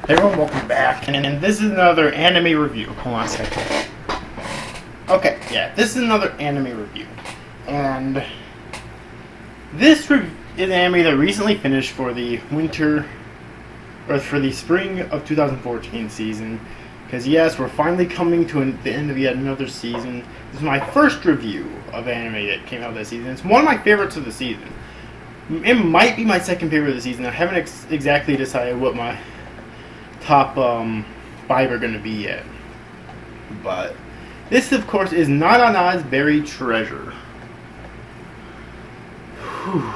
Hey everyone, welcome back, and this is another anime review. Hold on a second. Okay, yeah, this is another anime review, and this is an anime that recently finished for the spring of 2014 season, because yes, we're finally coming to the end of yet another season. This is my first review of anime that came out this season. It's one of my favorites of the season. It might be my second favorite of the season. I haven't exactly decided what my top 5 are going to be yet. But this, of course, is Nanana's Buried Treasure. Whew.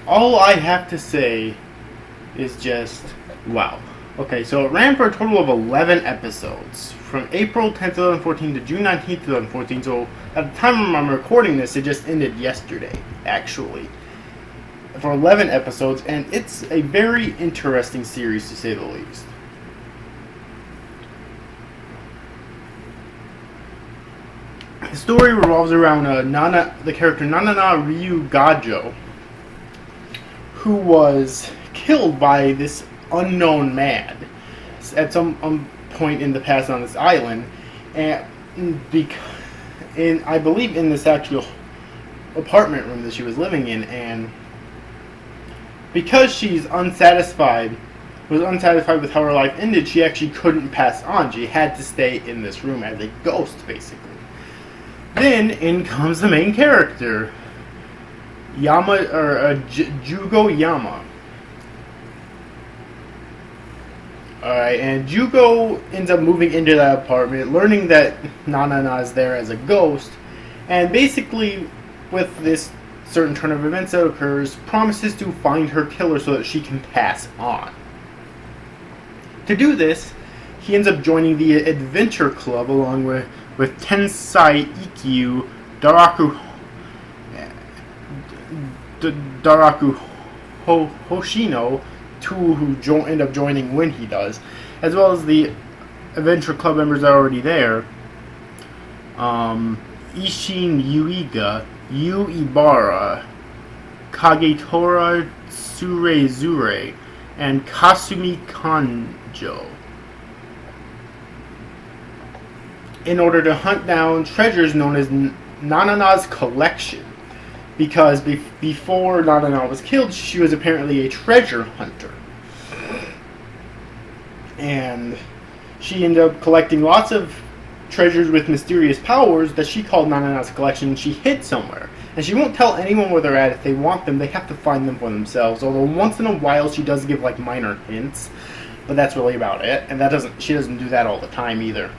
All I have to say is just wow. Okay, so it ran for a total of 11 episodes from April 10th, 2014 to June 19th, 2014. So at the time I'm recording this, it just ended yesterday, actually. For 11 episodes, and it's a very interesting series to say the least. The story revolves around the character Nanana Ryugajo, who was killed by this unknown man at some point in the past on this island, and I believe in this actual apartment room that she was living in, and because she's unsatisfied with how her life ended, she actually couldn't pass on. She had to stay in this room as a ghost, basically. Then in comes the main character, Jugo Yama. Alright, and Jugo ends up moving into that apartment, learning that Nanana is there as a ghost, and basically, with this certain turn of events that occurs, promises to find her killer so that she can pass on. To do this, he ends up joining the Adventure Club along with Tensai Ikkyu, Daraku Hoshino, two who end up joining when he does, as well as the Adventure Club members that are already there. Ishin Yuiga, Yu Ibara, Kagetora Tsurezure, and Kasumi Kanjo, in order to hunt down treasures known as Nanana's collection. Because before Nanana was killed, she was apparently a treasure hunter. And she ended up collecting lots of treasures with mysterious powers that she called Nanana's collection. She hid somewhere, and she won't tell anyone where they're at. If they want them, they have to find them for themselves, although once in a while she does give like minor hints, but that's really about it, and she doesn't do that all the time either.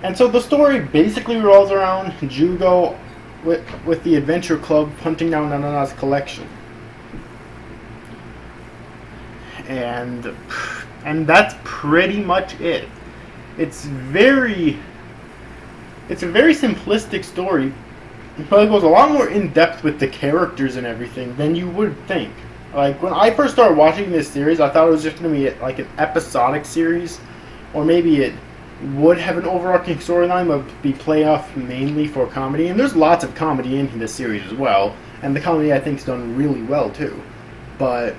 And so the story basically revolves around Jugo with the Adventure Club hunting down Nanana's collection, and that's pretty much it. It's a very simplistic story, but it goes a lot more in depth with the characters and everything than you would think. Like, when I first started watching this series, I thought it was just going to be like an episodic series, or maybe it would have an overarching storyline but be play off mainly for comedy. And there's lots of comedy in this series as well, and the comedy I think is done really well too. But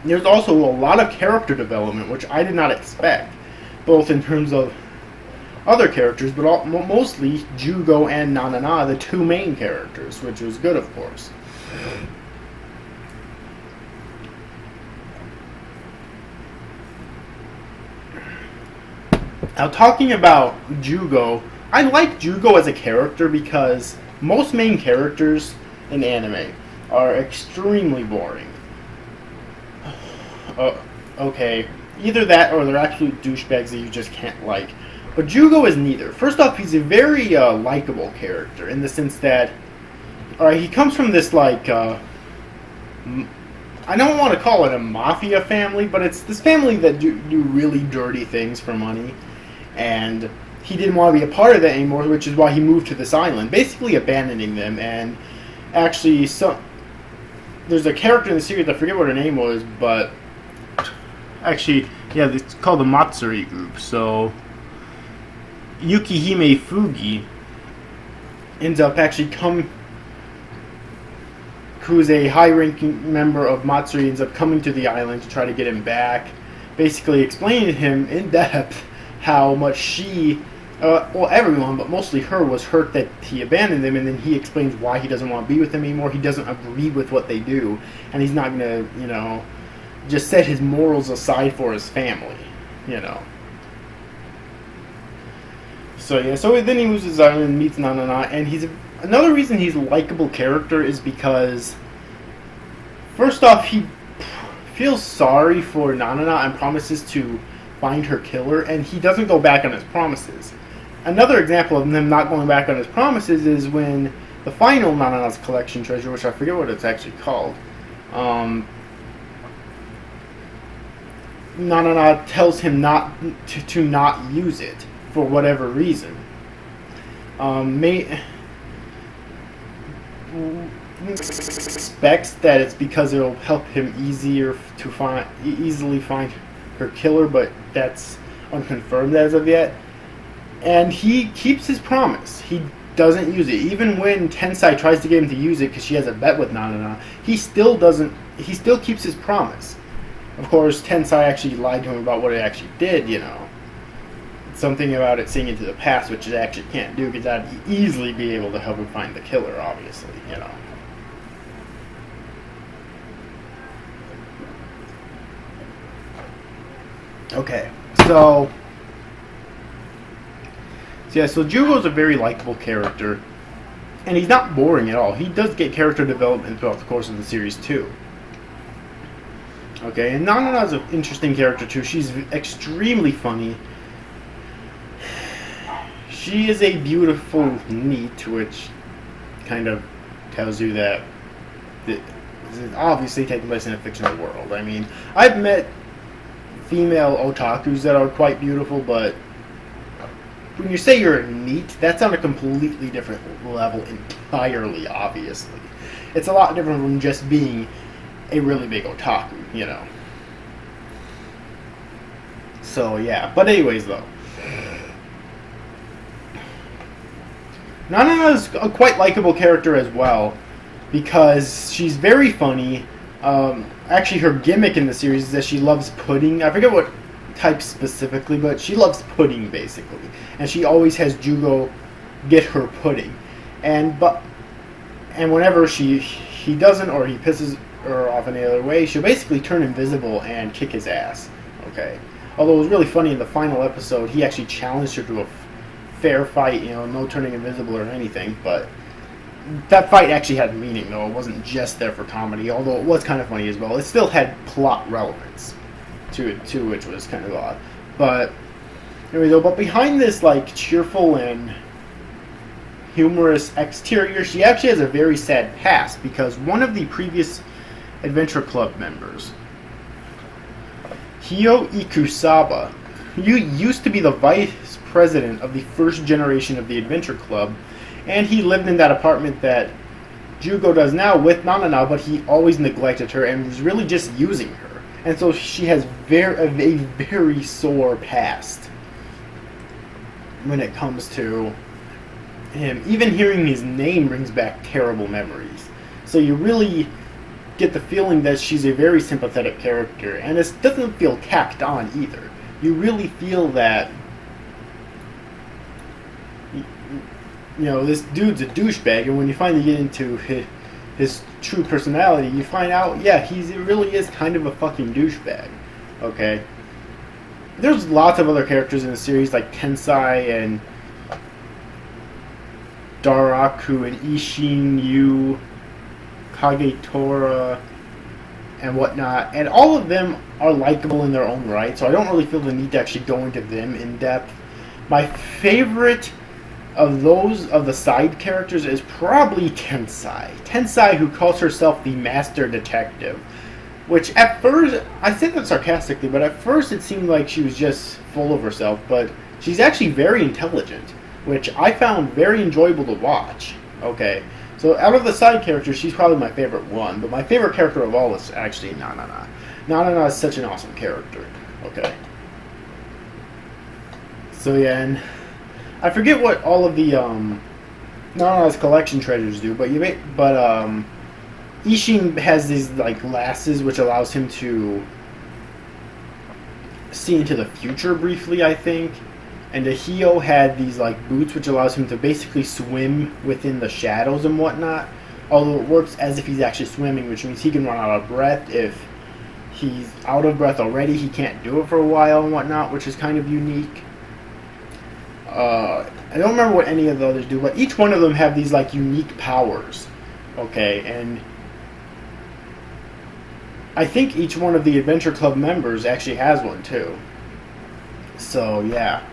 there's also a lot of character development, which I did not expect, both in terms of other characters, but mostly Jugo and Nanana, the two main characters, which was good, of course. Now, talking about Jugo, I like Jugo as a character because most main characters in anime are extremely boring. Okay, either that or they're absolute douchebags that you just can't like. But Jugo is neither. First off, he's a very likable character in the sense that he comes from this like I don't want to call it a mafia family, but it's this family that do really dirty things for money, and he didn't want to be a part of that anymore, which is why he moved to this island, basically abandoning them. And actually, there's a character in the series, I forget what her name was, but actually, yeah, it's called the Matsuri group. So Yukihime Fugi ends up actually who's a high-ranking member of Matsuri, ends up coming to the island to try to get him back, basically explaining to him in depth how much she, well, everyone, but mostly her, was hurt that he abandoned them, and then he explains why he doesn't want to be with them anymore. He doesn't agree with what they do, and he's not going to, just set his morals aside for his family, So then he moves to his island and meets Nanana, and another reason he's a likable character is because, first off, he feels sorry for Nanana and promises to find her killer, and he doesn't go back on his promises. Another example of him not going back on his promises is when the final Nanana's collection treasure, which I forget what it's actually called, Nanana tells him not to not use it for whatever reason. Expects that it's because it'll help him easily find her killer, but that's unconfirmed as of yet. And he keeps his promise. He doesn't use it, even when Tensai tries to get him to use it because she has a bet with Nanana. He still keeps his promise. Of course, Tensai actually lied to him about what it actually did. Something about it seeing into the past, which it actually can't do, because that'd easily be able to help him find the killer, obviously, Okay, so Jugo's a very likable character, and he's not boring at all. He does get character development throughout the course of the series, too. Okay, and Nanana's an interesting character, too. She's extremely funny. She is a beautiful NEET, which kind of tells you that this is obviously taking place in a fictional world. I mean, I've met female otakus that are quite beautiful, but when you say you're a NEET, that's on a completely different level entirely, obviously. It's a lot different from just being a really big otaku, So, yeah. But anyways, though. Nanana is a quite likable character as well, because she's very funny. Actually, her gimmick in the series is that she loves pudding. I forget what type specifically, but she loves pudding, basically. And she always has Jugo get her pudding. And whenever he doesn't, or he pisses her off in any other way, she'll basically turn invisible and kick his ass. Okay? Although it was really funny in the final episode, he actually challenged her to a fair fight, no turning invisible or anything, but that fight actually had meaning, though. It wasn't just there for comedy, although it was kind of funny as well. It still had plot relevance to it, too, which was kind of odd. But anyway, but behind this, cheerful and humorous exterior, she actually has a very sad past, because one of the previous Adventure Club members, Hyo Ikusaba, used to be the vice president of the first generation of the Adventure Club, and he lived in that apartment that Jugo does now with Nanana, but he always neglected her and was really just using her. And so she has a very sore past when it comes to him. Even hearing his name brings back terrible memories. So you really get the feeling that she's a very sympathetic character, and it doesn't feel tacked on either. You really feel that this dude's a douchebag, and when you finally get into his true personality, you find out, yeah, he really is kind of a fucking douchebag. Okay? There's lots of other characters in the series, like Tensai and Daraku and Ishin Yu, Kagetora, and whatnot, and all of them are likable in their own right, so I don't really feel the need to actually go into them in depth. My favorite of the side characters is probably Tensai. Tensai, who calls herself the Master Detective, which at first, I say that sarcastically, but at first it seemed like she was just full of herself, but she's actually very intelligent, which I found very enjoyable to watch. Okay, so out of the side characters, she's probably my favorite one, but my favorite character of all is actually Nanana. Nanana is such an awesome character. Okay. So yeah, and I forget what all of the Nanana's collection treasures do, but Ishin has these like glasses which allows him to see into the future briefly, I think. And Ahio had these like boots which allows him to basically swim within the shadows and whatnot. Although it works as if he's actually swimming, which means he can run out of breath. If he's out of breath already, he can't do it for a while and whatnot, which is kind of unique. I don't remember what any of the others do, but each one of them have these like unique powers. Okay, and I think each one of the Adventure Club members actually has one too. So yeah.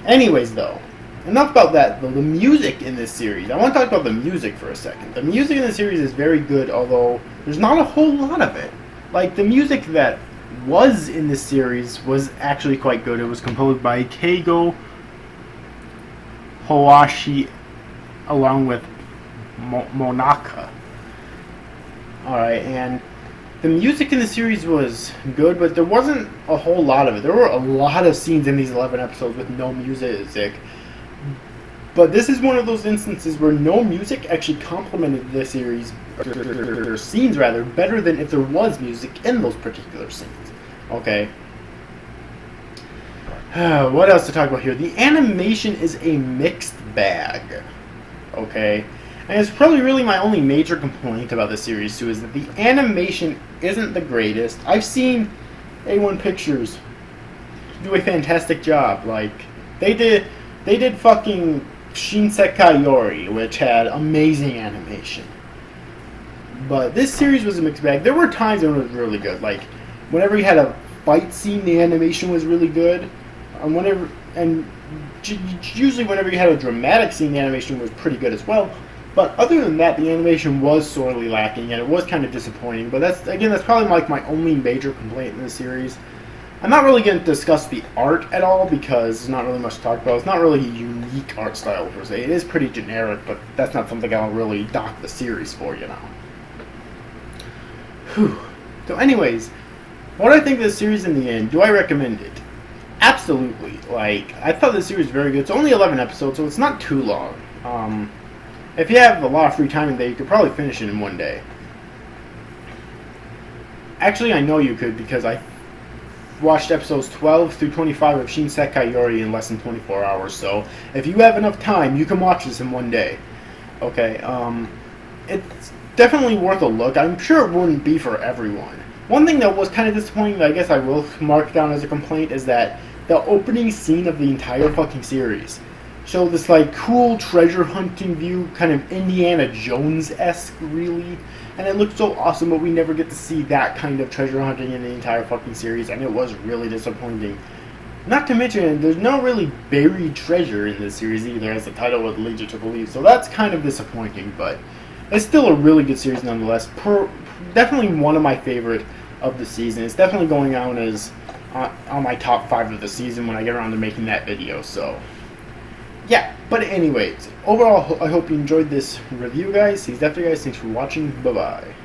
Anyways, though, enough about that. The music in this series. I want to talk about the music for a second. The music in the series is very good, although there's not a whole lot of it. Like, the music that was in this series was actually quite good. It was composed by Keigo Hoashi along with Monaka. Alright, and the music in the series was good, but there wasn't a whole lot of it. There were a lot of scenes in these 11 episodes with no music. But this is one of those instances where no music actually complemented the series, or scenes rather, better than if there was music in those particular scenes. Okay. What else to talk about here? The animation is a mixed bag. Okay. And it's probably really my only major complaint about this series too, is that the animation isn't the greatest. I've seen A1 Pictures do a fantastic job. Like, they did fucking Shinsekai Yori, which had amazing animation. But this series was a mixed bag. There were times when it was really good. Like, whenever you had a fight scene, the animation was really good. Usually whenever you had a dramatic scene, the animation was pretty good as well. But other than that, the animation was sorely lacking, and it was kind of disappointing. But that's probably like my only major complaint in the series. I'm not really going to discuss the art at all, because there's not really much to talk about. It's not really a unique art style per se. It is pretty generic, but that's not something I'll really dock the series for, you know. Whew. So anyways, what do I think of the series in the end? Do I recommend it? Absolutely. Like, I thought the series was very good. It's only 11 episodes, so it's not too long. If you have a lot of free time in there, you could probably finish it in one day. Actually, I know you could, because I watched episodes 12 through 25 of Shinsekai Yori in less than 24 hours. So, if you have enough time, you can watch this in one day. Okay, it's definitely worth a look. I'm sure it wouldn't be for everyone. One thing that was kind of disappointing, that I guess I will mark down as a complaint, is that the opening scene of the entire fucking series showed this like cool treasure hunting view, kind of Indiana Jones-esque, really, and it looked so awesome, but we never get to see that kind of treasure hunting in the entire fucking series, and it was really disappointing. Not to mention, there's no really buried treasure in this series either, as the title would lead you to believe, so that's kind of disappointing, but it's still a really good series nonetheless. Definitely one of my favorite of the season. It's definitely going on as on my top 5 of the season when I get around to making that video, so yeah. But anyways, overall, I hope you enjoyed this review, guys. Thanks for watching. Bye-bye.